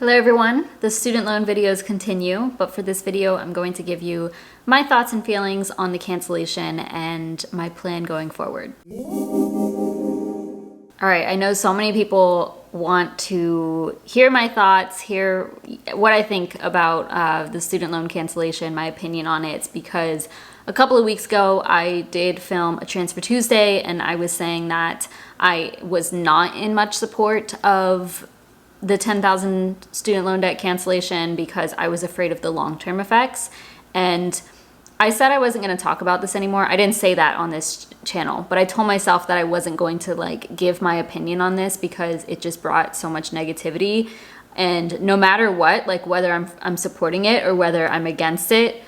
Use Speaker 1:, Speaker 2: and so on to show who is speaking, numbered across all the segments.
Speaker 1: Hello everyone, the student loan videos continue, but for this video I'm going to give you my thoughts and feelings on the cancellation and my plan going forward. Alright, I know so many people want to hear my thoughts, hear what I think about the student loan cancellation, my opinion on it. It's because a couple of weeks ago I did film a Transfer Tuesday and I was saying that I was not in much support of the $10,000 student loan debt cancellation because I was afraid of the long-term effects. And I said I wasn't going to talk about this anymore. I didn't say that on this channel, but I told myself that I wasn't going to give my opinion on this because it just brought so much negativity. And no matter what, whether I'm supporting it or whether I'm against it,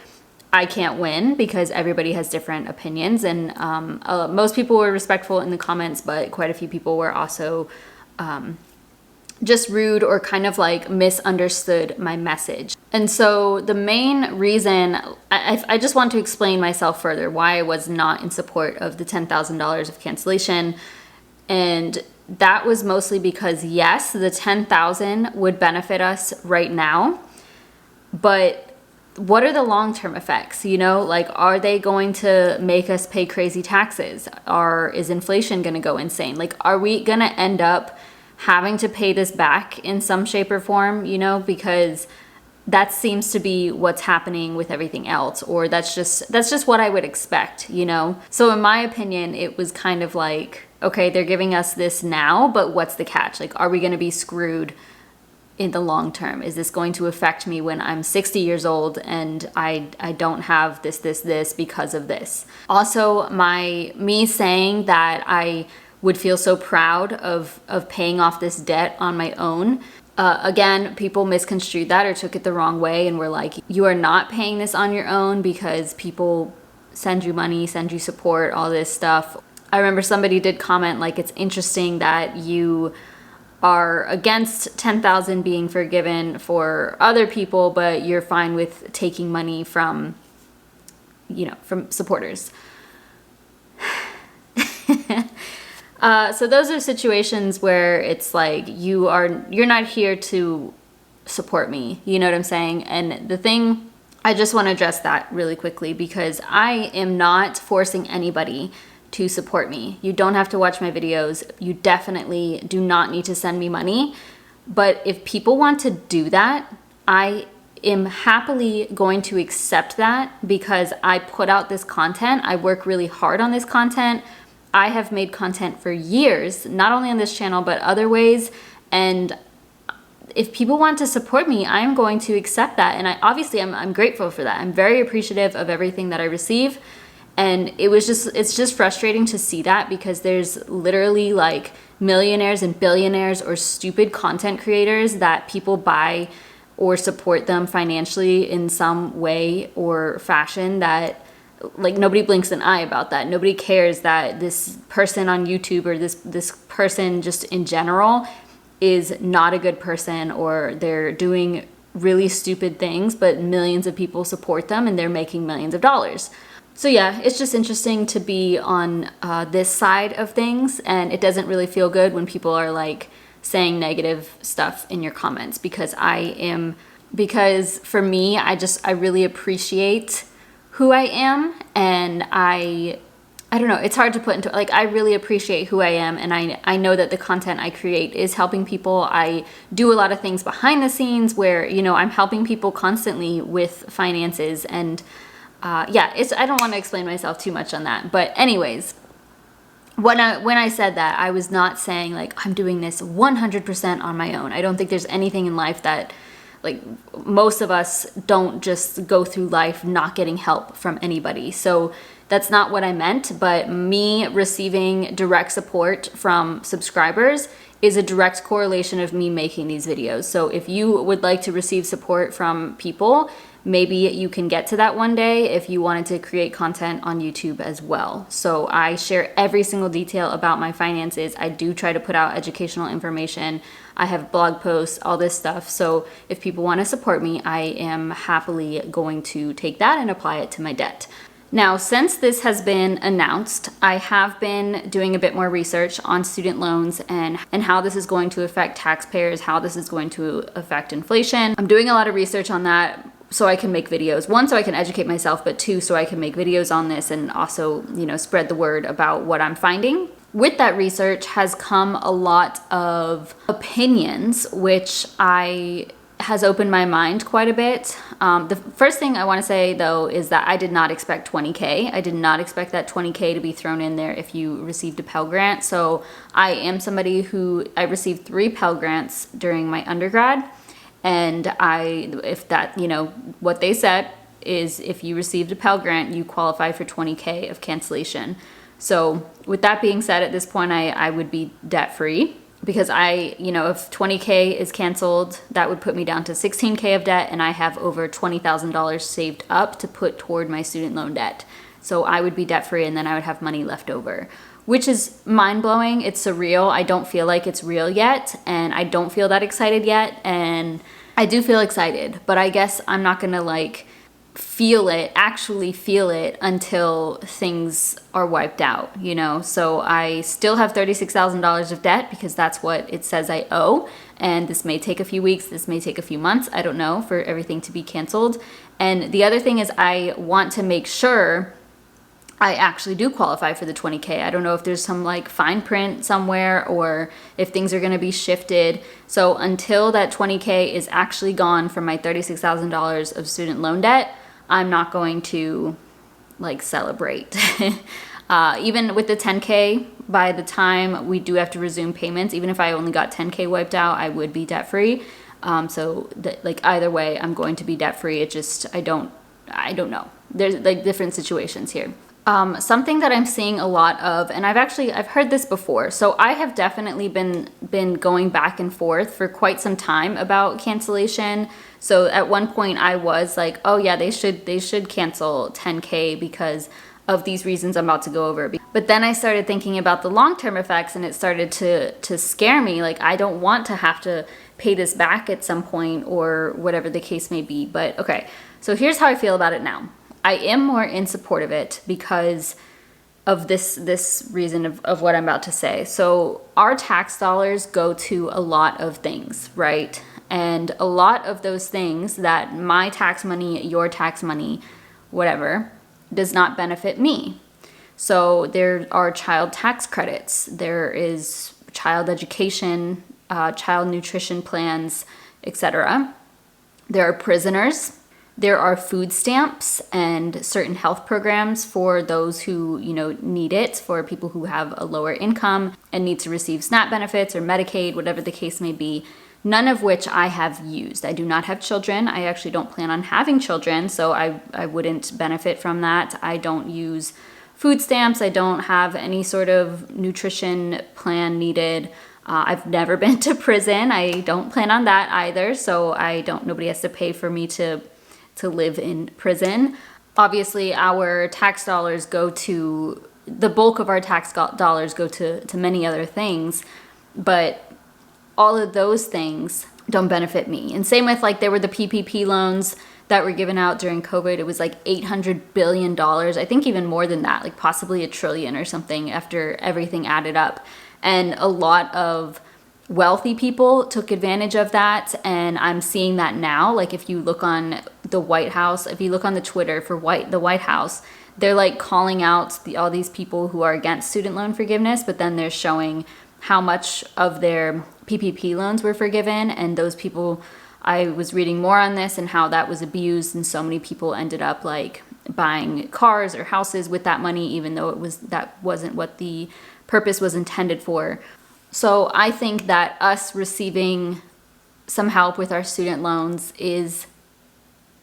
Speaker 1: I can't win because everybody has different opinions. And most people were respectful in the comments, but quite a few people were also just rude or kind of misunderstood my message. And so the main reason, I just want to explain myself further why I was not in support of the $10,000 of cancellation. And that was mostly because yes, the $10,000 would benefit us right now, but what are the long-term effects? Are they going to make us pay crazy taxes? Is inflation gonna go insane? Are we gonna end up having to pay this back in some shape or form, because that seems to be what's happening with everything else, or that's just what I would expect, So in my opinion, it was kind of okay, they're giving us this now, but what's the catch? Are we going to be screwed in the long term? Is this going to affect me when I'm 60 years old and I don't have this because of this? Also, me saying that I would feel so proud of paying off this debt on my own. Again, people misconstrued that or took it the wrong way and were like, you are not paying this on your own because people send you money, send you support, all this stuff. I remember somebody did comment it's interesting that you are against $10,000 being forgiven for other people, but you're fine with taking money from supporters. So those are situations where it's you're not here to support me, you know what I'm saying? And the thing, I just want to address that really quickly because I am not forcing anybody to support me. You don't have to watch my videos. You definitely do not need to send me money. But if people want to do that, I am happily going to accept that because I put out this content. I work really hard on this content. I have made content for years, not only on this channel, but other ways. And if people want to support me, I'm going to accept that. And I'm grateful for that. I'm very appreciative of everything that I receive. And it's just frustrating to see that because there's literally millionaires and billionaires or stupid content creators that people buy or support them financially in some way or fashion that nobody blinks an eye about that. Nobody cares that this person on YouTube or this person just in general is not a good person or they're doing really stupid things, but millions of people support them and they're making millions of dollars. So yeah, it's just interesting to be on this side of things, and it doesn't really feel good when people are saying negative stuff in your comments because for me, I really appreciate who I am, and I don't know, it's hard to put into I really appreciate who I am, and I know that the content I create is helping people. I do a lot of things behind the scenes where I'm helping people constantly with finances, and yeah, I don't want to explain myself too much on that, but anyways, when I said that, I was not saying I'm doing this 100% on my own. I don't think there's anything in life that most of us don't just go through life not getting help from anybody. So that's not what I meant, but me receiving direct support from subscribers is a direct correlation of me making these videos. So if you would like to receive support from people, maybe you can get to that one day if you wanted to create content on YouTube as well. So I share every single detail about my finances. I do try to put out educational information. I have blog posts, all this stuff. So if people want to support me, I am happily going to take that and apply it to my debt. Now, since this has been announced, I have been doing a bit more research on student loans and how this is going to affect taxpayers, how this is going to affect inflation. I'm doing a lot of research on that so I can make videos. One, so I can educate myself, but two, so I can make videos on this and also, spread the word about what I'm finding. With that research has come a lot of opinions, which has opened my mind quite a bit. The first thing I want to say, though, is that I did not expect 20K. I did not expect that 20K to be thrown in there if you received a Pell Grant. So I am somebody I received 3 Pell Grants during my undergrad. And what they said is if you received a Pell Grant, you qualify for 20K of cancellation. So with that being said, at this point, I would be debt free. Because if 20K is canceled, that would put me down to 16K of debt, and I have over $20,000 saved up to put toward my student loan debt. So I would be debt free, and then I would have money left over, which is mind blowing. It's surreal. I don't feel like it's real yet, and I don't feel that excited yet. And I do feel excited, but I guess I'm not gonna actually feel it until things are wiped out, So I still have $36,000 of debt because that's what it says I owe. And this may take a few weeks, this may take a few months, I don't know, for everything to be canceled. And the other thing is I want to make sure I actually do qualify for the 20K. I don't know if there's some fine print somewhere or if things are going to be shifted. So until that 20K is actually gone from my $36,000 of student loan debt, I'm not going to celebrate. Even with the 10K, by the time we do have to resume payments, even if I only got 10K wiped out, I would be debt free. Either way, I'm going to be debt free. It just, I don't know. There's different situations here. Something that I'm seeing a lot of, and I've heard this before, so I have definitely been going back and forth for quite some time about cancellation. So at one point I was like, oh yeah, they should cancel 10K because of these reasons I'm about to go over. But then I started thinking about the long-term effects, and it started to scare me. I don't want to have to pay this back at some point or whatever the case may be. But okay, so here's how I feel about it now. I am more in support of it because of this reason of what I'm about to say. So our tax dollars go to a lot of things, right? And a lot of those things that my tax money, your tax money, whatever, does not benefit me. So there are child tax credits, there is child education, child nutrition plans, etc. There are prisoners. There are food stamps and certain health programs for those who, need it, for people who have a lower income and need to receive SNAP benefits or Medicaid, whatever the case may be, none of which I have used. I do not have children. I actually don't plan on having children, so I wouldn't benefit from that. I don't use food stamps. I don't have any sort of nutrition plan needed. I've never been to prison. I don't plan on that either, so nobody has to pay for me to live in prison. Obviously, our tax dollars the bulk of our tax dollars go to many other things, but all of those things don't benefit me. And same with there were the PPP loans that were given out during COVID. It was $800 billion. I think even more than that, possibly $1 trillion or something after everything added up. And a lot of wealthy people took advantage of that, and I'm seeing that now. If you look on the White House, if you look on the Twitter for the White House, they're calling out all these people who are against student loan forgiveness, but then they're showing how much of their PPP loans were forgiven, and those people, I was reading more on this and how that was abused, and so many people ended up buying cars or houses with that money, even though that wasn't what the purpose was intended for. So I think that us receiving some help with our student loans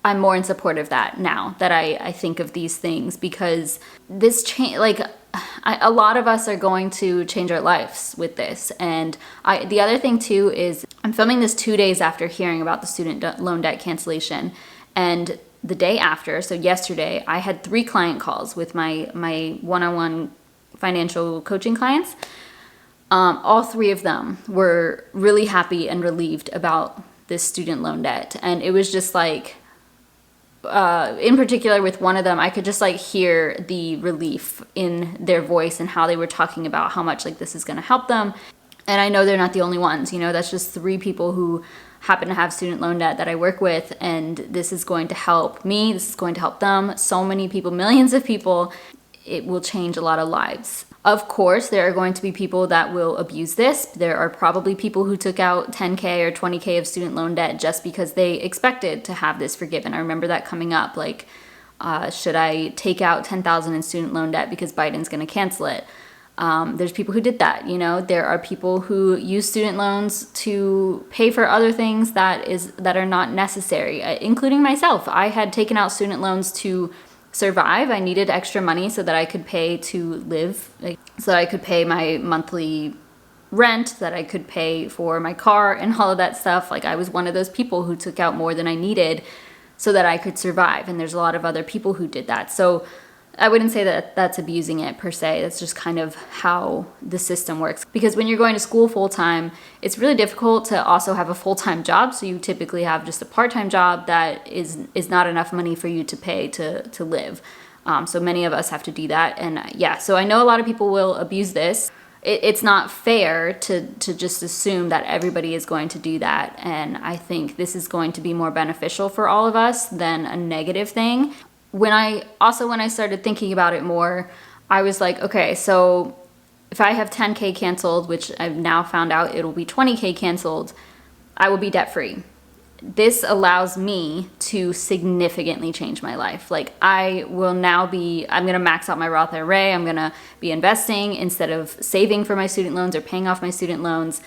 Speaker 1: I'm more in support of that now that I think of these things, because this change, a lot of us are going to change our lives with this. And the other thing too is I'm filming this 2 days after hearing about the student loan debt cancellation, and the day after, so yesterday, I had 3 client calls with my one-on-one financial coaching clients. All 3 of them were really happy and relieved about this student loan debt. And it was just in particular with one of them, I could just like hear the relief in their voice and how they were talking about how much like this is going to help them. And I know they're not the only ones, you know, that's just 3 people who happen to have student loan debt that I work with, and this is going to help me, this is going to help them, so many people, millions of people. It will change a lot of lives. Of course, there are going to be people that will abuse this. There are probably people who took out 10K or 20K of student loan debt just because they expected to have this forgiven. I remember that coming up, like, should I take out 10,000 in student loan debt because Biden's going to cancel it? There's people who did that, you know. There are people who use student loans to pay for other things that are not necessary, including myself. I had taken out student loans to survive. I needed extra money so that I could pay to live, so that I could pay my monthly rent, that I could pay for my car and all of that stuff. Like, I was one of those people who took out more than I needed so that I could survive. And there's a lot of other people who did that. So I wouldn't say that that's abusing it per se. That's just kind of how the system works. Because when you're going to school full time, it's really difficult to also have a full-time job. So you typically have just a part-time job that is not enough money for you to pay to live. So many of us have to do that. And yeah, so I know a lot of people will abuse this. It's not fair to just assume that everybody is going to do that. And I think this is going to be more beneficial for all of us than a negative thing. When I started thinking about it more, I was like, okay, so if I have 10K canceled, which I've now found out it'll be 20K canceled, I will be debt free. This allows me to significantly change my life. Like, I'm going to max out my Roth IRA. I'm going to be investing instead of saving for my student loans or paying off my student loans.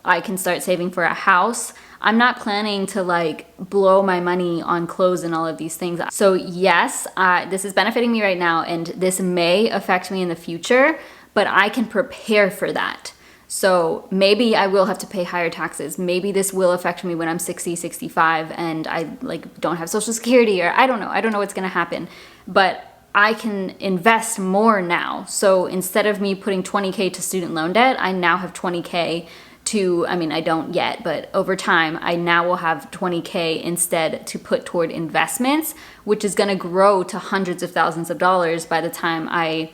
Speaker 1: I can start saving for a house. I'm not planning to like blow my money on clothes and all of these things. So yes, this is benefiting me right now, and this may affect me in the future, but I can prepare for that. So maybe I will have to pay higher taxes. Maybe this will affect me when I'm 60, 65 and I like don't have Social Security, or I don't know. I don't know what's going to happen, but I can invest more now. So instead of me putting 20K to student loan debt, I now have 20K I don't yet, but over time, I now will have 20K instead to put toward investments, which is going to grow to hundreds of thousands of dollars by the time I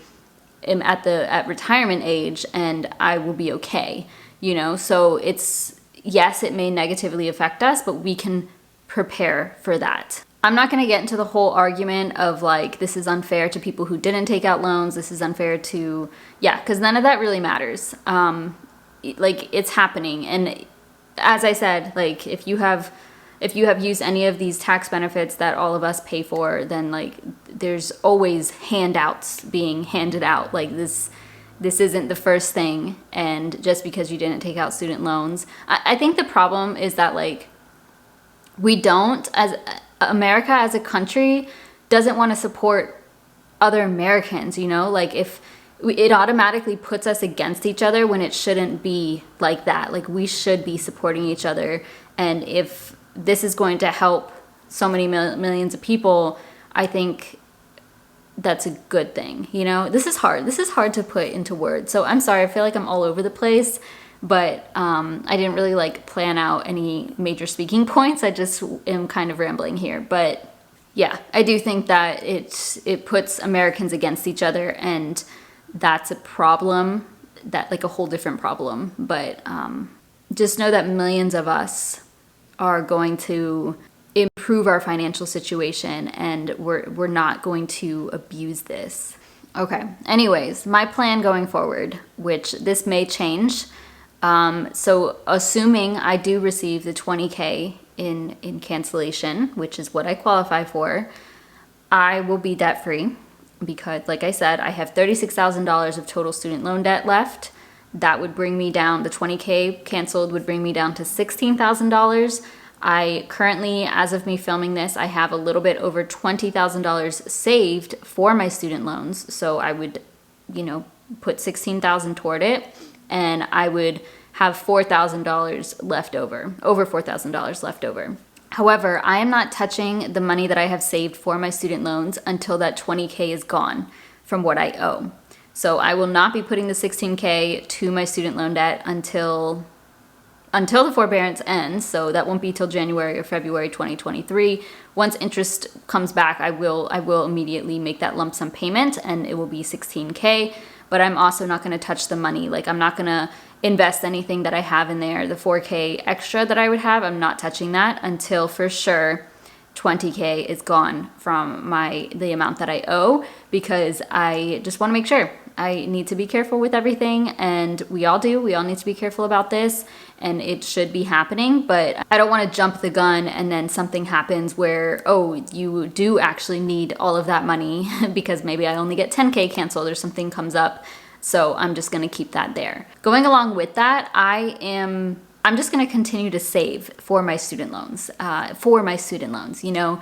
Speaker 1: am at retirement age, and I will be okay, you know? So yes, it may negatively affect us, but we can prepare for that. I'm not going to get into the whole argument of like, this is unfair to people who didn't take out loans. This is unfair to, because none of that really matters. Like, it's happening. And as I said, like, if you have used any of these tax benefits that all of us pay for, then like there's always handouts being handed out. Like, this isn't the first thing. And just because you didn't take out student loans, I think the problem is that like America as a country doesn't want to support other Americans, you know? Like, it automatically puts us against each other when it shouldn't be like that. Like, we should be supporting each other. And if this is going to help so many millions of people, I think that's a good thing. You know, this is hard to put into words. So I'm sorry, I feel like I'm all over the place, but I didn't really like plan out any major speaking points. I just am kind of rambling here. But yeah, I do think that it puts Americans against each other, and that's a problem, that like a whole different problem. But just know that millions of us are going to improve our financial situation, and we're not going to abuse this. Okay, anyways, my plan going forward, which this may change. So assuming I do receive the 20K in cancellation, which is what I qualify for, I will be debt free. Because, like I said, I have $36,000 of total student loan debt left. That would bring me down, the 20K canceled would bring me down to $16,000. I currently, as of me filming this, I have a little bit over $20,000 saved for my student loans. So I would, put $16,000 toward it, and I would have $4,000 left over $4,000 left over. However, I am not touching the money that I have saved for my student loans until that 20K is gone from what I owe. So I will not be putting the $16K to my student loan debt until until the forbearance ends, so that won't be till January or February 2023. Once interest comes back, I will immediately make that lump sum payment, and it will be $16K. But I'm also not going to touch the money. Like, I'm not going to invest anything that I have in there. The $4K extra that I would have, I'm not touching that until for sure $20K is gone from the amount that I owe, because I just want to make sure. I need to be careful with everything, and we all do. We all need to be careful about this, and it should be happening, but I don't want to jump the gun and then something happens where, oh, you do actually need all of that money because maybe I only get 10K canceled or something comes up. So I'm just going to keep that there. Going along with that, I'm just going to continue to save for my student loans, you know.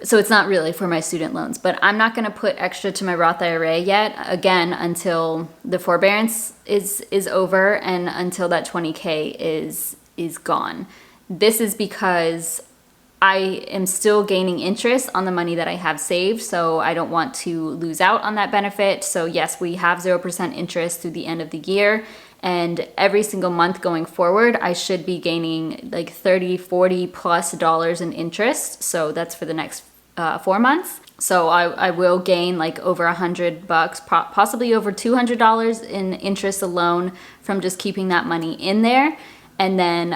Speaker 1: So it's not really for my student loans, but I'm not going to put extra to my Roth IRA yet, again, until the forbearance is over and until that 20K is gone. This is because I am still gaining interest on the money that I have saved, so I don't want to lose out on that benefit. So yes, we have 0% interest through the end of the year, and every single month going forward, I should be gaining like $30, $40 plus in interest. So that's for the next 4 months. So I will gain like over $100, possibly over $200 in interest alone from just keeping that money in there. And then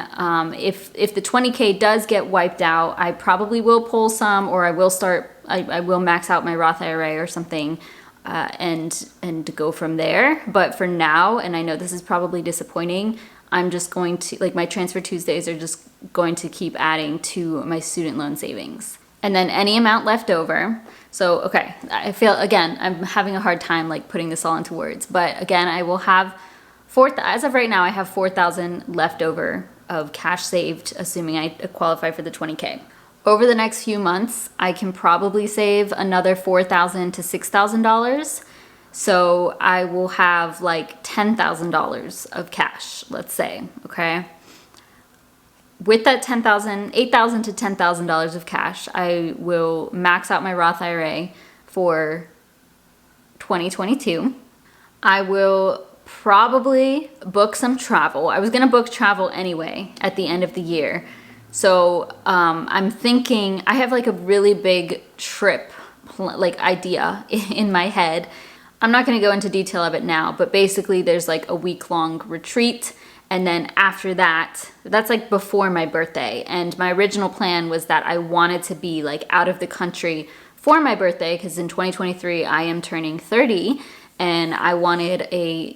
Speaker 1: if the 20K does get wiped out, I probably will pull some, or I will max out my Roth IRA or something, and go from there. But for now, and I know this is probably disappointing, I'm just going to, like, my Transfer Tuesdays are just going to keep adding to my student loan savings. And then any amount left over. So, okay, I feel, again, I'm having a hard time like putting this all into words, but again, I will have as of right now, I have $4,000 left over of cash saved, assuming I qualify for the 20K. Over the next few months, I can probably save another $4,000 to $6,000. So I will have like $10,000 of cash, let's say, okay? With that $8,000 to $10,000 of cash, I will max out my Roth IRA for 2022. I will probably book some travel. I was going to book travel anyway at the end of the year. So I'm thinking, I have like a really big trip like idea in my head. I'm not going to go into detail of it now, but basically there's like a week-long retreat. And then after that, that's like before my birthday. And my original plan was that I wanted to be like out of the country for my birthday, because in 2023 I am turning 30, and I wanted a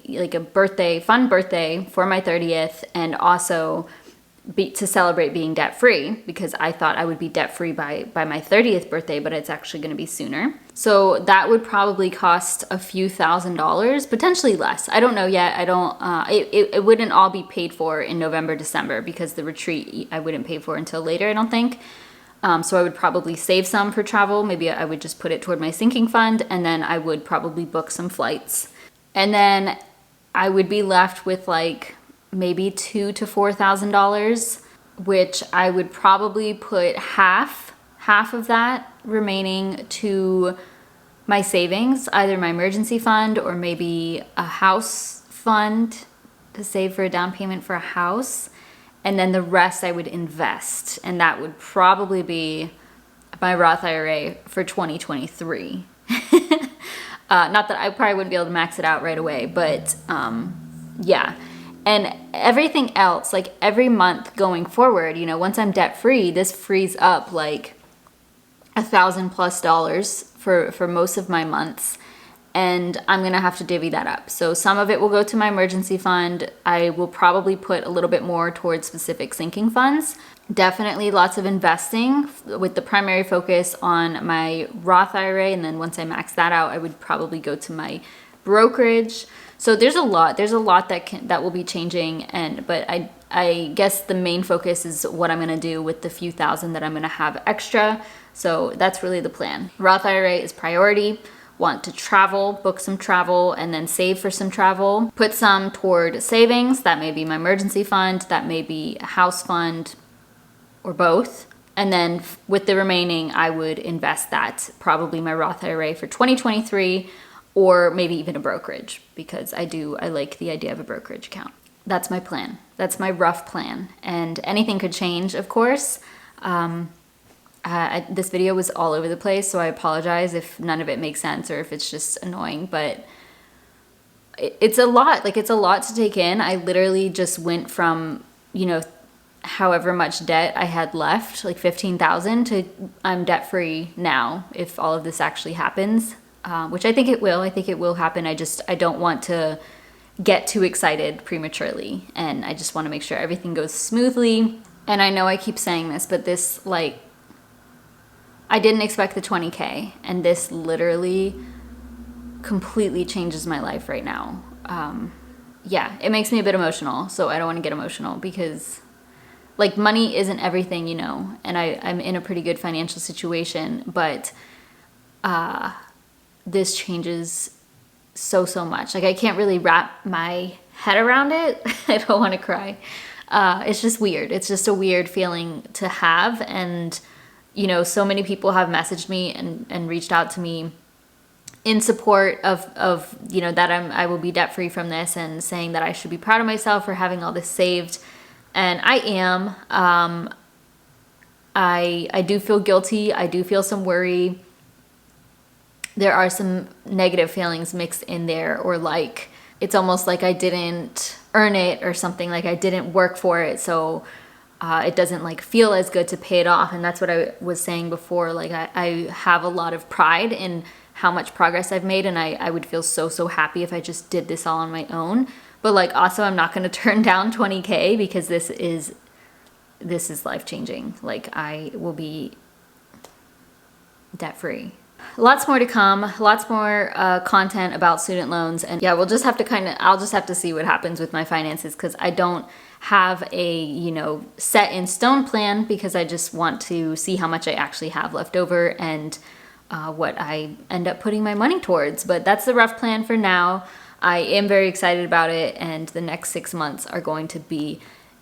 Speaker 1: fun birthday for my 30th, and also to celebrate being debt-free, because I thought I would be debt-free by my 30th birthday, but it's actually going to be sooner. So that would probably cost a few $1,000s, potentially less. I don't know yet. It wouldn't all be paid for in November, December, because the retreat I wouldn't pay for until later, I don't think. So I would probably save some for travel. Maybe I would just put it toward my sinking fund, and then I would probably book some flights. And then I would be left with like maybe $2,000 to $4,000, which I would probably put half of that remaining to my savings, either my emergency fund or maybe a house fund to save for a down payment for a house. And then the rest I would invest, and that would probably be my Roth IRA for 2023. Not that I probably wouldn't be able to max it out right away, but yeah. And everything else, like every month going forward, you know, once I'm debt free, this frees up like $1,000+ for most of my months. And I'm going to have to divvy that up. So some of it will go to my emergency fund. I will probably put a little bit more towards specific sinking funds. Definitely lots of investing with the primary focus on my Roth IRA. And then once I max that out, I would probably go to my brokerage. So there's a lot that will be changing. But I guess the main focus is what I'm going to do with the few thousand that I'm going to have extra. So that's really the plan. Roth IRA is priority. Want to travel, book some travel, and then save for some travel. Put some toward savings. That may be my emergency fund. That may be a house fund, or both. And then with the remaining, I would invest that, probably my Roth IRA for 2023, or maybe even a brokerage, because I like the idea of a brokerage account. that's my plan. That's my rough plan. And anything could change, of course. This video was all over the place, so I apologize if none of it makes sense or if it's just annoying, but it's a lot. Like, it's a lot to take in. I literally just went from, you know, however much debt I had left, like 15,000, to I'm debt free now if all of this actually happens, which I think it will. I think it will happen. I don't want to get too excited prematurely, and I just want to make sure everything goes smoothly. And I know I keep saying this, but this, like, I didn't expect the 20K, and this literally completely changes my life right now. Yeah, it makes me a bit emotional, so I don't want to get emotional because, like, money isn't everything, you know, and I'm in a pretty good financial situation, but this changes so much. Like, I can't really wrap my head around it. I don't want to cry. It's just weird. It's just a weird feeling to have, and, you know, so many people have messaged me and reached out to me in support of you know, that I will be debt free from this, and saying that I should be proud of myself for having all this saved. And I am. I do feel guilty. I do feel some worry. There are some negative feelings mixed in there, or like it's almost like I didn't earn it or something, like I didn't work for it, so it doesn't like feel as good to pay it off. And that's what I was saying before. Like, I have a lot of pride in how much progress I've made, and I would feel so happy if I just did this all on my own. But, like, also I'm not going to turn down 20K because this is life-changing. Like, I will be debt-free. Lots more to come, lots more content about student loans, and yeah, I'll just have to see what happens with my finances, because I don't have a, you know, set in stone plan, because I just want to see how much I actually have left over and what I end up putting my money towards. But that's the rough plan for now. I am very excited about it, and the next 6 months are going to be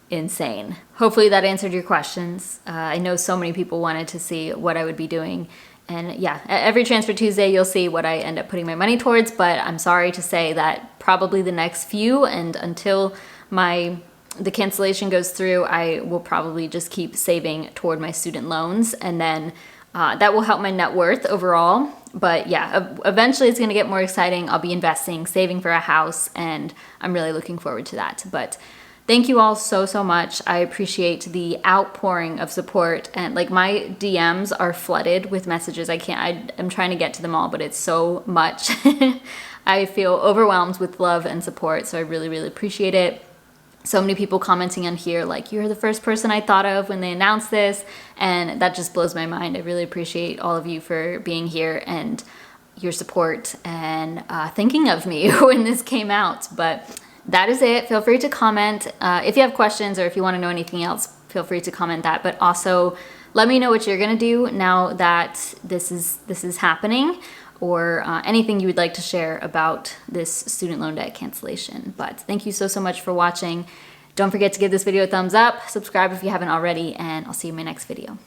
Speaker 1: insane. Hopefully that answered your questions. I know so many people wanted to see what I would be doing. And yeah, every Transfer Tuesday, you'll see what I end up putting my money towards, but I'm sorry to say that probably the next few, and until the cancellation goes through, I will probably just keep saving toward my student loans, and then that will help my net worth overall. But yeah, eventually it's going to get more exciting. I'll be investing, saving for a house, and I'm really looking forward to that. But thank you all so much. I appreciate the outpouring of support, and like, my DMs are flooded with messages. I'm trying to get to them all, but it's so much. I feel overwhelmed with love and support, so I really appreciate it. So many people commenting on here like, you're the first person I thought of when they announced this, and that just blows my mind. I really appreciate all of you for being here and your support and thinking of me when this came out. But that is it. Feel free to comment if you have questions, or if you want to know anything else, feel free to comment that. But also let me know what you're gonna do now that this is happening, or anything you would like to share about this student loan debt cancellation. But thank you so much for watching. Don't forget to give this video a thumbs up, subscribe if you haven't already, and I'll see you in my next video.